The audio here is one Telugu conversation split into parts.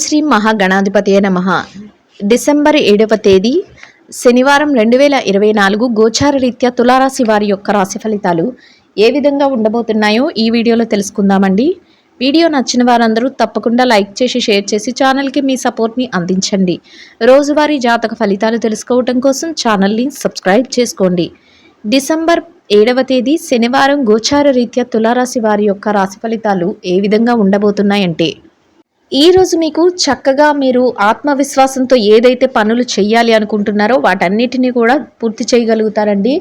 శ్రీ మహాగణాధిపతయే నమః. డిసెంబర్ 7వ తేదీ శనివారం 2024 గోచార రీత్యా తులారాశి వారి యొక్క రాశి ఫలితాలు ఏ విధంగా ఉండబోతున్నాయో ఈ వీడియోలో తెలుసుకుందామండి. వీడియో నచ్చిన వారందరూ తప్పకుండా లైక్ చేసి షేర్ చేసి ఛానల్కి మీ సపోర్ట్ని అందించండి. రోజువారీ జాతక ఫలితాలు తెలుసుకోవడం కోసం ఛానల్ని సబ్స్క్రైబ్ చేసుకోండి. డిసెంబర్ 7వ తేదీ శనివారం గోచార రీత్యా తులారాశి వారి యొక్క రాశి ఫలితాలు ఏ విధంగా ఉండబోతున్నాయంటే, ఈరోజు మీకు చక్కగా మీరు ఆత్మవిశ్వాసంతో ఏదైతే పనులు చేయాలి అనుకుంటున్నారో వాటన్నిటిని కూడా పూర్తి చేయగలుగుతారండి.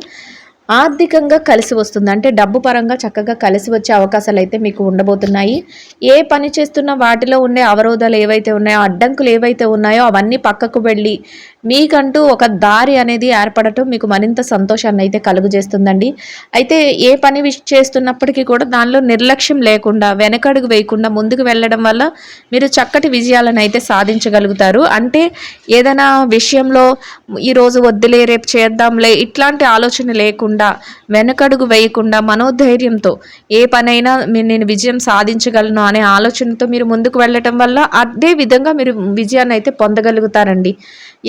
ఆర్థికంగా కలిసి వస్తుంది, అంటే డబ్బు పరంగా చక్కగా కలిసి వచ్చే అవకాశాలు అయితే మీకు ఉండబోతున్నాయి. ఏ పని చేస్తున్న వాటిలో ఉండే అవరోధాలు ఏవైతే ఉన్నాయో, అడ్డంకులు ఏవైతే ఉన్నాయో అవన్నీ పక్కకు వెళ్ళి మీకంటూ ఒక దారి అనేది ఏర్పడటం మీకు మరింత సంతోషాన్ని అయితే కలుగజేస్తుందండి. అయితే ఏ పని చేస్తున్నప్పటికీ కూడా దానిలో నిర్లక్ష్యం లేకుండా, వెనకడుగు వేయకుండా ముందుకు వెళ్ళడం వల్ల మీరు చక్కటి విజయాలను అయితే సాధించగలుగుతారు. అంటే ఏదైనా విషయంలో ఈరోజు వద్దులే రేపు చేద్దాంలే ఇట్లాంటి ఆలోచన లేకుండా, వెనకడుగు వేయకుండా మనోధైర్యంతో ఏ పనైనా నేను విజయం సాధించగలను అనే ఆలోచనతో మీరు ముందుకు వెళ్ళటం వల్ల అదే విధంగా మీరు విజయాన్ని అయితే పొందగలుగుతారండి.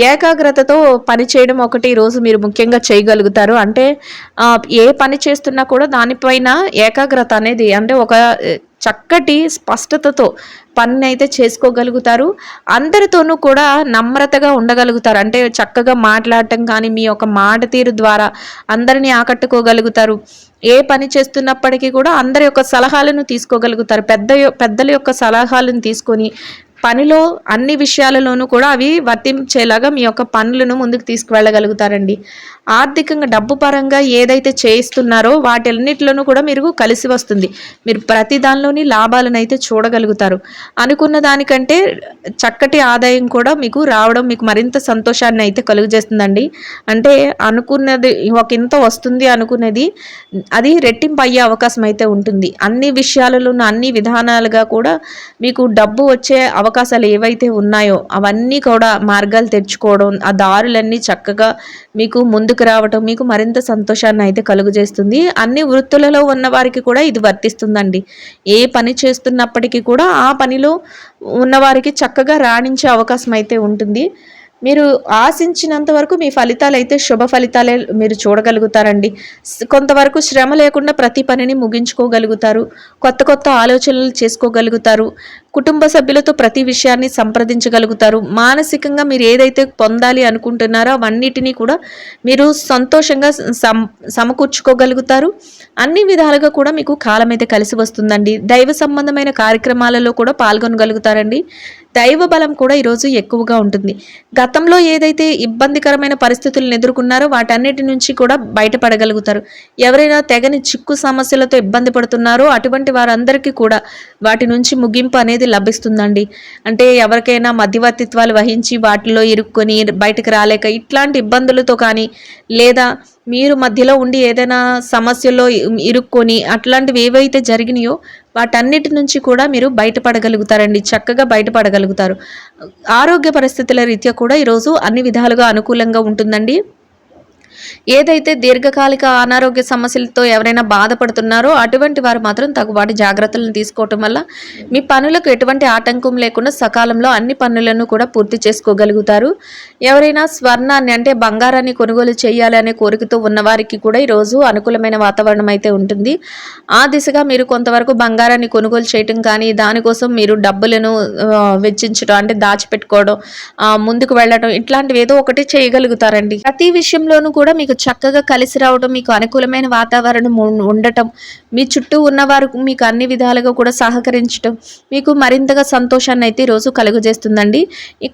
ఏకాగ్రతతో పని చేయడం ఒకటి ఈరోజు మీరు ముఖ్యంగా చేయగలుగుతారు. అంటే ఏ పని చేస్తున్నా కూడా దానిపైన ఏకాగ్రత అనేది, అంటే ఒక చక్కటి స్పష్టతతో పని అయితే చేసుకోగలుగుతారు. అందరితోనూ కూడా నమ్రతగా ఉండగలుగుతారు. అంటే చక్కగా మాట్లాడటం కానీ, మీ యొక్క మాట తీరు ద్వారా అందరినీ ఆకట్టుకోగలుగుతారు. ఏ పని చేస్తున్నప్పటికీ కూడా అందరి యొక్క సలహాలను తీసుకోగలుగుతారు. పెద్దల యొక్క సలహాలను తీసుకొని పనిలో అన్ని విషయాలలోనూ కూడా అవి వర్తించేలాగా మీ యొక్క పనులను ముందుకు తీసుకువెళ్ళగలుగుతారండి. ఆర్థికంగా డబ్బు పరంగా ఏదైతే చేయిస్తున్నారో వాటన్నిటిలోనూ కూడా మీరు కలిసి వస్తుంది. మీరు ప్రతి దానిలోని లాభాలను అయితే చూడగలుగుతారు. అనుకున్న దానికంటే చక్కటి ఆదాయం కూడా మీకు రావడం మీకు మరింత సంతోషాన్ని అయితే కలుగజేస్తుందండి. అంటే అనుకున్నది ఒక ఇంత వస్తుంది అనుకునేది అది రెట్టింపు అయ్యే అవకాశం అయితే ఉంటుంది. అన్ని విషయాలలోనూ అన్ని విధానాలుగా కూడా మీకు డబ్బు వచ్చే అవకాశాలు ఏవైతే ఉన్నాయో అవన్నీ కూడా మార్గాలు తెరుచుకోవడం, ఆ దారులన్నీ చక్కగా మీకు ముందుకు రావటం మీకు మరింత సంతోషాన్ని అయితే కలుగజేస్తుంది. అన్ని వృత్తులలో ఉన్న వారికి కూడా ఇది వర్తిస్తుందండి. ఏ పని చేస్తున్నప్పటికీ కూడా ఆ పనిలో ఉన్నవారికి చక్కగా రాణించే అవకాశం అయితే ఉంటుంది. మీరు ఆశించినంత వరకు మీ ఫలితాలు అయితే శుభ ఫలితాలే మీరు చూడగలుగుతారండి. కొంతవరకు శ్రమ లేకుండా ప్రతి పనిని ముగించుకోగలుగుతారు. కొత్త కొత్త ఆలోచనలు చేసుకోగలుగుతారు. కుటుంబ సభ్యులతో ప్రతి విషయాన్ని సంప్రదించగలుగుతారు. మానసికంగా మీరు ఏదైతే పొందాలి అనుకుంటున్నారో అవన్నిటినీ కూడా మీరు సంతోషంగా సమకూర్చుకోగలుగుతారు. అన్ని విధాలుగా కూడా మీకు కాలం అయితే కలిసి వస్తుందండి. దైవ సంబంధమైన కార్యక్రమాలలో కూడా పాల్గొనగలుగుతారండి. దైవ బలం కూడా ఈరోజు ఎక్కువగా ఉంటుంది. గతంలో ఏదైతే ఇబ్బందికరమైన పరిస్థితులను ఎదుర్కొన్నారో వాటన్నిటి నుంచి కూడా బయటపడగలుగుతారు. ఎవరైనా తెగని చిక్కు సమస్యలతో ఇబ్బంది పడుతున్నారో అటువంటి వారందరికీ కూడా వాటి నుంచి ముగింపు అనేది లభిస్తుందండి. అంటే ఎవరికైనా మధ్యవర్తిత్వాలు వహించి వాటిలో ఇరుక్కొని బయటకు రాలేక ఇట్లాంటి ఇబ్బందులతో కానీ, లేదా మీరు మధ్యలో ఉండి ఏదైనా సమస్యల్లో ఇరుక్కొని అట్లాంటివి ఏవైతే జరిగినాయో వాటన్నిటి నుంచి కూడా మీరు బయటపడగలుగుతారండి. చక్కగా బయటపడగలుగుతారు. ఆరోగ్య పరిస్థితుల రీత్యా కూడా ఈరోజు అన్ని విధాలుగా అనుకూలంగా ఉంటుందండి. ఏదైతే దీర్ఘకాలిక అనారోగ్య సమస్యలతో ఎవరైనా బాధపడుతున్నారో అటువంటి వారు మాత్రం తగువాటి జాగ్రత్తలను తీసుకోవటం వల్ల మీ పనులకు ఎటువంటి ఆటంకం లేకుండా సకాలంలో అన్ని పనులను కూడా పూర్తి చేసుకోగలుగుతారు. ఎవరైనా స్వర్ణాన్ని, అంటే బంగారాన్ని కొనుగోలు చేయాలి అనే కోరికతో ఉన్నవారికి కూడా ఈరోజు అనుకూలమైన వాతావరణం అయితే ఉంటుంది. ఆ దిశగా మీరు కొంతవరకు బంగారాన్ని కొనుగోలు చేయటం కానీ, దానికోసం మీరు డబ్బులను వెచ్చించడం, అంటే దాచిపెట్టుకోవడం, ముందుకు వెళ్ళడం ఇట్లాంటివి ఏదో ఒకటి చేయగలుగుతారండి. ప్రతి విషయంలోనూ కూడా మీకు చక్కగా కలిసి రావడం, మీకు అనుకూలమైన వాతావరణం ఉండటం, మీ చుట్టూ ఉన్నవారు మీకు అన్ని విధాలుగా కూడా సహకరించడం మీకు మరింతగా సంతోషాన్ని అయితే ఈరోజు కలుగజేస్తుందండి.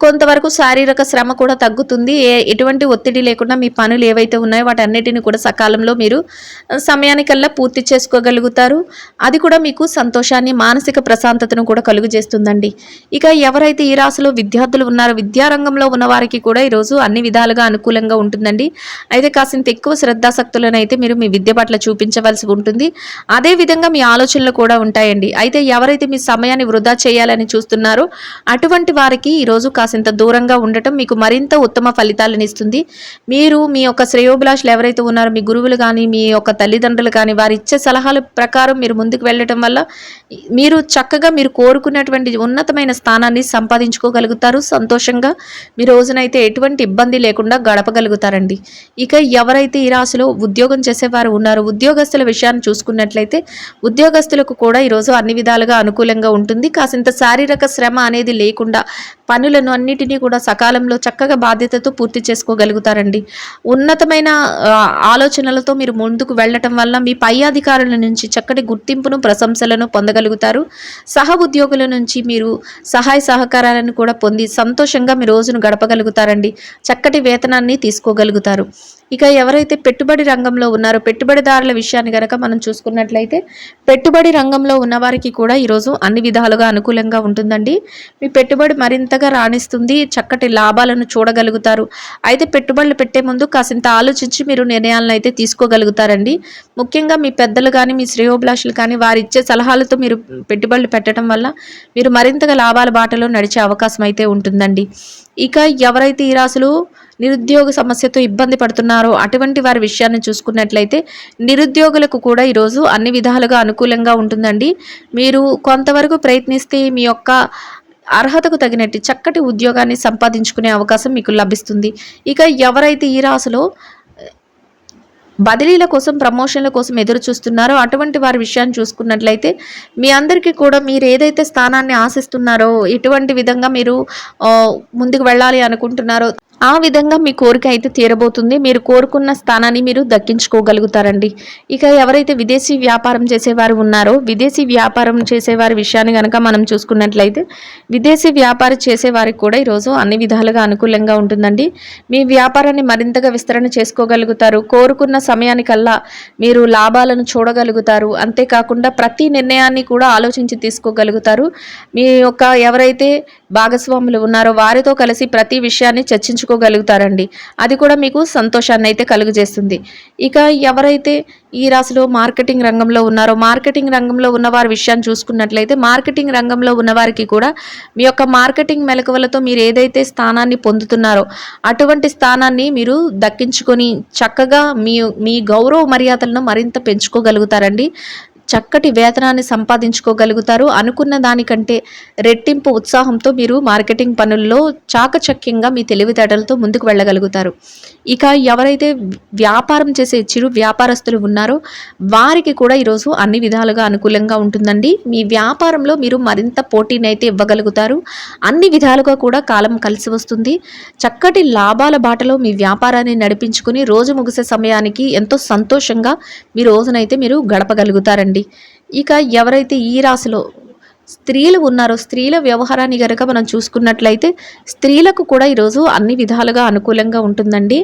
కొంతవరకు శారీరక శ్రమ కూడా తగ్గుతుంది. ఎటువంటి ఒత్తిడి లేకుండా మీ పనులు ఏవైతే ఉన్నాయో వాటన్నిటిని కూడా సకాలంలో మీరు సమయానికల్లా పూర్తి చేసుకోగలుగుతారు. అది కూడా మీకు సంతోషాన్ని, మానసిక ప్రశాంతతను కూడా కలుగజేస్తుందండి. ఇక ఎవరైతే ఈ రాశిలో విద్యార్థులు ఉన్నారో విద్యారంగంలో ఉన్న వారికి కూడా ఈరోజు అన్ని విధాలుగా అనుకూలంగా ఉంటుందండి. అయితే కాసింత ఎక్కువ శ్రద్ధాసక్తులను అయితే మీరు మీ విద్య పట్ల చూపించవలసి ఉంటుంది. అదే విధంగా మీ ఆలోచనలు కూడా ఉంటాయండి. అయితే ఎవరైతే మీ సమయాన్ని వృధా చేయాలని చూస్తున్నారో అటువంటి వారికి ఈరోజు కాసింత దూరంగా ఉండటం మీకు మరింత ఉత్తమ ఫలితాలను ఇస్తుంది. మీరు మీ యొక్క శ్రేయోభిలాషులు ఎవరైతే ఉన్నారో మీ గురువులు కానీ మీ యొక్క తల్లిదండ్రులు కానీ వారు ఇచ్చే సలహాల ప్రకారం మీరు ముందుకు వెళ్ళటం వల్ల మీరు చక్కగా మీరు కోరుకున్నటువంటి ఉన్నతమైన స్థానాన్ని సంపాదించుకోగలుగుతారు. సంతోషంగా మీ రోజునైతే ఎటువంటి ఇబ్బంది లేకుండా గడపగలుగుతారండి. ఇక ఎవరైతే ఈ రాశిలో ఉద్యోగం చేసేవారు ఉన్నారో ఉద్యోగస్తుల విషయాన్ని చూసుకున్నట్లయితే ఉద్యోగస్తులకు కూడా ఈరోజు అన్ని విధాలుగా అనుకూలంగా ఉంటుంది. కాసింత శారీరక శ్రమ అనేది లేకుండా పనులను అన్నిటినీ కూడా సకాలంలో చక్కగా బాధ్యతతో పూర్తి చేసుకోగలుగుతారండి. ఉన్నతమైన ఆలోచనలతో మీరు ముందుకు వెళ్ళటం వల్ల మీ పై అధికారుల నుంచి చక్కటి గుర్తింపును ప్రశంసలను పొందగలుగుతారు. సహ ఉద్యోగుల నుంచి మీరు సహాయ సహకారాలను కూడా పొంది సంతోషంగా మీ రోజును గడపగలుగుతారండి. చక్కటి వేతనాన్ని తీసుకోగలుగుతారు. ఇక ఎవరైతే పెట్టుబడి రంగంలో ఉన్నారో పెట్టుబడిదారుల విషయాన్ని గనక మనం చూసుకున్నట్లయితే పెట్టుబడి రంగంలో ఉన్నవారికి కూడా ఈరోజు అన్ని విధాలుగా అనుకూలంగా ఉంటుందండి. మీ పెట్టుబడి మరింతగా రాణిస్తుంది. చక్కటి లాభాలను చూడగలుగుతారు. అయితే పెట్టుబడులు పెట్టే ముందు కాసింత ఆలోచించి మీరు నిర్ణయాలను అయితే తీసుకోగలుగుతారండి. ముఖ్యంగా మీ పెద్దలు కానీ మీ శ్రేయోభిలాషులు కానీ వారు ఇచ్చే సలహాలతో మీరు పెట్టుబడులు పెట్టడం వల్ల మీరు మరింతగా లాభాల బాటలో నడిచే అవకాశం అయితే ఉంటుందండి. ఇక ఎవరైతే ఈ రాశులు నిరుద్యోగ సమస్యతో ఇబ్బంది పడుతున్నారో అటువంటి వారి విషయాన్ని చూసుకున్నట్లయితే నిరుద్యోగులకు కూడా ఈరోజు అన్ని విధాలుగా అనుకూలంగా ఉంటుందండి. మీరు కొంతవరకు ప్రయత్నిస్తే మీ యొక్క అర్హతకు తగినట్టు చక్కటి ఉద్యోగాన్ని సంపాదించుకునే అవకాశం మీకు లభిస్తుంది. ఇక ఎవరైతే ఈ రాశిలో బదిలీల కోసం ప్రమోషన్ల కోసం ఎదురు చూస్తున్నారో అటువంటి వారి విషయాన్ని చూసుకున్నట్లయితే మీ అందరికీ కూడా మీరు ఏదైతే స్థానాన్ని ఆశిస్తున్నారో ఎటువంటి విధంగా మీరు ముందుకు వెళ్ళాలి అనుకుంటున్నారో ఆ విధంగా మీ కోరిక అయితే తీరబోతుంది. మీరు కోరుకున్న స్థానాన్ని మీరు దక్కించుకోగలుగుతారండి. ఇక ఎవరైతే విదేశీ వ్యాపారం చేసేవారు ఉన్నారో విదేశీ వ్యాపారం చేసేవారి విషయాన్ని కనుక మనం చూసుకున్నట్లయితే విదేశీ వ్యాపారం చేసేవారికి కూడా ఈరోజు అన్ని విధాలుగా అనుకూలంగా ఉంటుందండి. మీ వ్యాపారాన్ని మరింతగా విస్తరణ చేసుకోగలుగుతారు. కోరుకున్న సమయానికల్లా మీరు లాభాలను చూడగలుగుతారు. అంతేకాకుండా ప్రతి నిర్ణయాన్ని కూడా ఆలోచించి తీసుకోగలుగుతారు. మీ యొక్క ఎవరైతే భాగస్వాములు ఉన్నారో వారితో కలిసి ప్రతి విషయాన్ని చర్చించుకోగలుగుతారండి. అది కూడా మీకు సంతోషాన్ని అయితే కలుగజేస్తుంది. ఇక ఎవరైతే ఈ రాశిలో మార్కెటింగ్ రంగంలో ఉన్నారో మార్కెటింగ్ రంగంలో ఉన్నవారి విషయాన్ని చూసుకున్నట్లయితే మార్కెటింగ్ రంగంలో ఉన్నవారికి కూడా మీ యొక్క మార్కెటింగ్ మెలకువలతో మీరు ఏదైతే స్థానాన్ని పొందుతున్నారో అటువంటి స్థానాన్ని మీరు దక్కించుకొని చక్కగా మీ గౌరవ మర్యాదలను మరింత పెంచుకోగలుగుతారండి. చక్కటి వేతనాన్ని సంపాదించుకోగలుగుతారు. అనుకున్న దానికంటే రెట్టింపు ఉత్సాహంతో మీరు మార్కెటింగ్ పనుల్లో చాకచక్యంగా మీ తెలివితేటలతో ముందుకు వెళ్ళగలుగుతారు. ఇక ఎవరైతే వ్యాపారం చేసే చిరు వ్యాపారస్తులు ఉన్నారో వారికి కూడా ఈరోజు అన్ని విధాలుగా అనుకూలంగా ఉంటుందండి. మీ వ్యాపారంలో మీరు మరింత పోటీని అయితే ఇవ్వగలుగుతారు. అన్ని విధాలుగా కూడా కాలం కలిసి వస్తుంది. చక్కటి లాభాల బాటలో మీ వ్యాపారాన్ని నడిపించుకుని రోజు ముగిసే సమయానికి ఎంతో సంతోషంగా మీ రోజునైతే మీరు గడపగలుగుతారండి. ఇక ఎవరైతే ఈ రాశిలో స్త్రీలు ఉన్నారో స్త్రీల వ్యవహారాన్ని గనక మనం చూసుకున్నట్లయితే స్త్రీలకు కూడా ఈరోజు అన్ని విధాలుగా అనుకూలంగా ఉంటుందండి.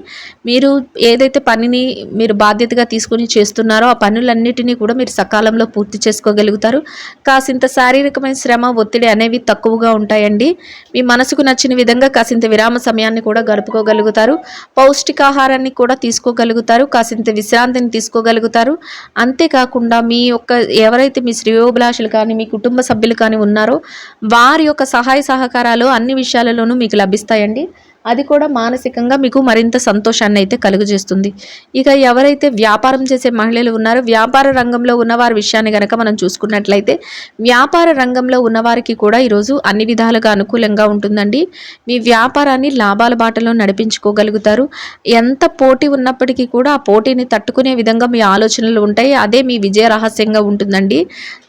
మీరు ఏదైతే పనిని మీరు బాధ్యతగా తీసుకుని చేస్తున్నారో ఆ పనులన్నిటినీ కూడా మీరు సకాలంలో పూర్తి చేసుకోగలుగుతారు. కాసింత శారీరకమైన శ్రమ ఒత్తిడి అనేవి తక్కువగా ఉంటాయండి. మీ మనసుకు నచ్చిన విధంగా కాసింత విరామ సమయాన్ని కూడా గడుపుకోగలుగుతారు. పౌష్టికాహారాన్ని కూడా తీసుకోగలుగుతారు. కాసింత విశ్రాంతిని తీసుకోగలుగుతారు. అంతేకాకుండా మీ యొక్క ఎవరైతే మీ శ్రేయోభిలాషులు కానీ మీ కుటుంబ సభ్యులు కానీ ఉన్నారో వారి యొక్క సహాయ సహకారాలు అన్ని విషయాలలోనూ మీకు లభిస్తాయండి. అది కూడా మానసికంగా మీకు మరింత సంతోషాన్ని అయితే కలుగజేస్తుంది. ఇక ఎవరైతే వ్యాపారం చేసే మహిళలు ఉన్నారో వ్యాపార రంగంలో ఉన్నవారి విషయాన్ని కనుక మనం చూసుకున్నట్లయితే వ్యాపార రంగంలో ఉన్నవారికి కూడా ఈరోజు అన్ని విధాలుగా అనుకూలంగా ఉంటుందండి. మీ వ్యాపారాన్ని లాభాల బాటలో నడిపించుకోగలుగుతారు. ఎంత పోటీ ఉన్నప్పటికీ కూడా ఆ పోటీని తట్టుకునే విధంగా మీ ఆలోచనలు ఉంటాయి. అదే మీ విజయ రహస్యంగా ఉంటుందండి.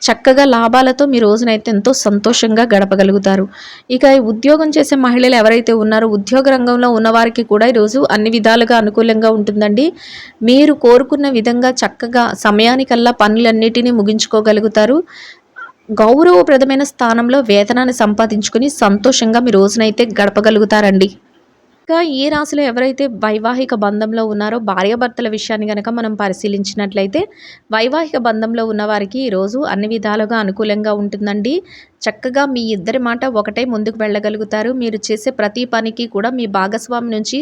చక్కగా లాభాలతో మీ రోజునైతే ఎంతో సంతోషంగా గడపగలుగుతారు. ఇక ఉద్యోగం చేసే మహిళలు ఎవరైతే ఉన్నారో ఉద్యోగ రంగంలో ఉన్నవారికి కూడా ఈరోజు అన్ని విధాలుగా అనుకూలంగా ఉంటుందండి. మీరు కోరుకున్న విధంగా చక్కగా సమయానికల్లా పనులన్నిటినీ ముగించుకోగలుగుతారు. గౌరవప్రదమైన స్థానంలో వేతనాన్ని సంపాదించుకుని సంతోషంగా మీ రోజునైతే గడపగలుగుతారండి. ఇక ఈ రాశిలో ఎవరైతే వైవాహిక బంధంలో ఉన్నారో భార్యాభర్తల విషయాన్ని గనక మనం పరిశీలించినట్లయితే వైవాహిక బంధంలో ఉన్నవారికి ఈరోజు అన్ని విధాలుగా అనుకూలంగా ఉంటుందండి. చక్కగా మీ ఇద్దరి మాట ఒకటే ముందుకు వెళ్ళగలుగుతారు. మీరు చేసే ప్రతి పనికి కూడా మీ భాగస్వామి నుంచి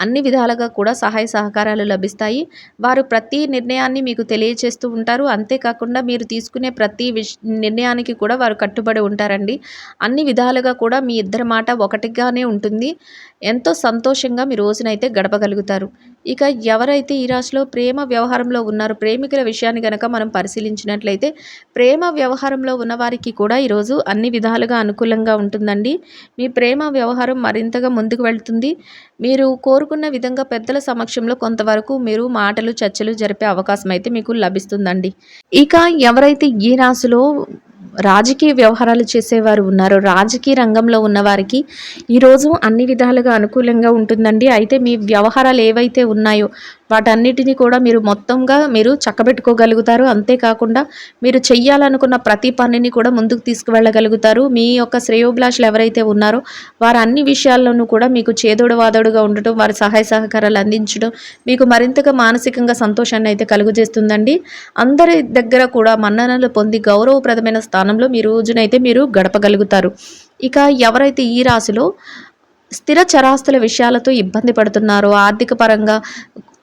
అన్ని విధాలుగా కూడా సహాయ సహకారాలు లభిస్తాయి. వారు ప్రతి నిర్ణయాన్ని మీకు తెలియచేస్తూ ఉంటారు. అంతేకాకుండా మీరు తీసుకునే ప్రతి నిర్ణయానికి కూడా వారు కట్టుబడి ఉంటారండి. అన్ని విధాలుగా కూడా మీ ఇద్దరి మాట ఒకటిగానే ఉంటుంది. ఎంతో సంతోషంగా మీ రోజునైతే గడపగలుగుతారు. ఇక ఎవరైతే ఈ రాశిలో ప్రేమ వ్యవహారంలో ఉన్నారో ప్రేమికుల విషయాన్ని గనక మనం పరిశీలించినట్లయితే ప్రేమ వ్యవహారంలో ఉన్నవారికి కూడా ఈరోజు అన్ని విధాలుగా అనుకూలంగా ఉంటుందండి. మీ ప్రేమ వ్యవహారం మరింతగా ముందుకు వెళ్తుంది. మీరు కోరుకున్న విధంగా పెద్దల సమక్షంలో కొంతవరకు మీరు మాటలు చర్చలు జరిపే అవకాశం అయితే మీకు లభిస్తుందండి. ఇక ఎవరైతే ఈ రాశిలో రాజకీయ వ్యవహారాలు చేసేవారు ఉన్నారో రాజకీయ రంగంలో ఉన్నవారికి ఈరోజు అన్ని విధాలుగా అనుకూలంగా ఉంటుందండి. అయితే మీ వ్యవహారాలు ఏవైతే ఉన్నాయో వాటన్నిటిని కూడా మీరు చక్కబెట్టుకోగలుగుతారు. అంతేకాకుండా మీరు చెయ్యాలనుకున్న ప్రతి పనిని కూడా ముందుకు తీసుకువెళ్ళగలుగుతారు. మీ యొక్క శ్రేయోభిలాషులు ఎవరైతే ఉన్నారో వారు అన్ని విషయాల్లోనూ కూడా మీకు చేదోడు వాదోడుగా ఉండటం, వారి సహాయ సహకారాలు అందించడం మీకు మరింతగా మానసికంగా సంతోషాన్ని అయితే కలుగజేస్తుందండి. అందరి దగ్గర కూడా మన్ననలు పొంది గౌరవప్రదమైన స్థానంలో మీ రోజునైతే మీరు గడపగలుగుతారు. ఇక ఎవరైతే ఈ రాశిలో స్థిర చరాస్తుల విషయాలతో ఇబ్బంది పడుతున్నారో ఆర్థిక పరంగా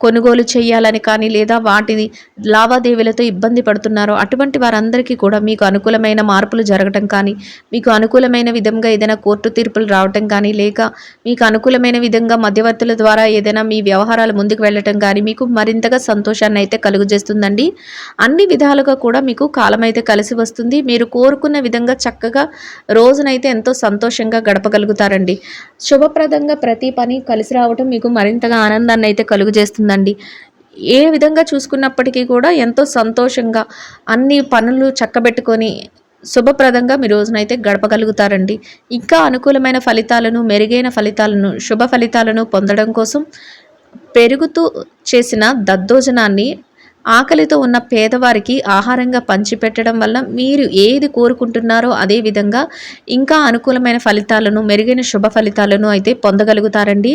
కొనుగోలు చేయాలని కానీ లేదా వాటిని లావాదేవీలతో ఇబ్బంది పడుతున్నారో అటువంటి వారందరికీ కూడా మీకు అనుకూలమైన మార్పులు జరగటం కానీ మీకు అనుకూలమైన విధంగా ఏదైనా కోర్టు తీర్పులు రావటం కానీ లేక మీకు అనుకూలమైన విధంగా మధ్యవర్తుల ద్వారా ఏదైనా మీ వ్యవహారాలు ముందుకు వెళ్ళటం కానీ మీకు మరింతగా సంతోషాన్ని అయితే కలుగజేస్తుందండి. అన్ని విధాలుగా కూడా మీకు కాలం అయితే కలిసి వస్తుంది. మీరు కోరుకున్న విధంగా చక్కగా రోజునైతే ఎంతో సంతోషంగా గడపగలుగుతారండి. శుభప్రదంగా ప్రతి పని కలిసి రావటం మీకు మరింతగా ఆనందాన్ని అయితే కలుగజేస్తుంది. ఏ విధంగా చూసుకున్నప్పటికీ కూడా ఎంతో సంతోషంగా అన్ని పనులు చక్కబెట్టుకొని శుభప్రదంగా మీ రోజునైతే గడపగలుగుతారండి. ఇంకా అనుకూలమైన ఫలితాలను మెరుగైన ఫలితాలను శుభ ఫలితాలను పొందడం కోసం పెరుగుతూ చేసిన దద్దోజనాన్ని ఆకలితో ఉన్న పేదవారికి ఆహారంగా పంచిపెట్టడం వల్ల మీరు ఏది కోరుకుంటున్నారో అదే విధంగా ఇంకా అనుకూలమైన ఫలితాలను మెరుగైన శుభ ఫలితాలను అయితే పొందగలుగుతారండి.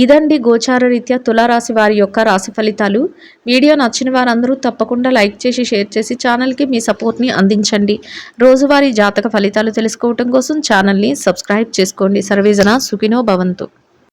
ఇదండి గోచార రీత్యా తులారాశి వారి యొక్క రాశి ఫలితాలు. వీడియో నచ్చిన వారందరూ తప్పకుండా లైక్ చేసి షేర్ చేసి ఛానల్కి మీ సపోర్ట్ని అందించండి. రోజువారీ జాతక ఫలితాలు తెలుసుకోవటం కోసం ఛానల్ని సబ్స్క్రైబ్ చేసుకోండి. సర్వేజన సుఖినో భవంతు.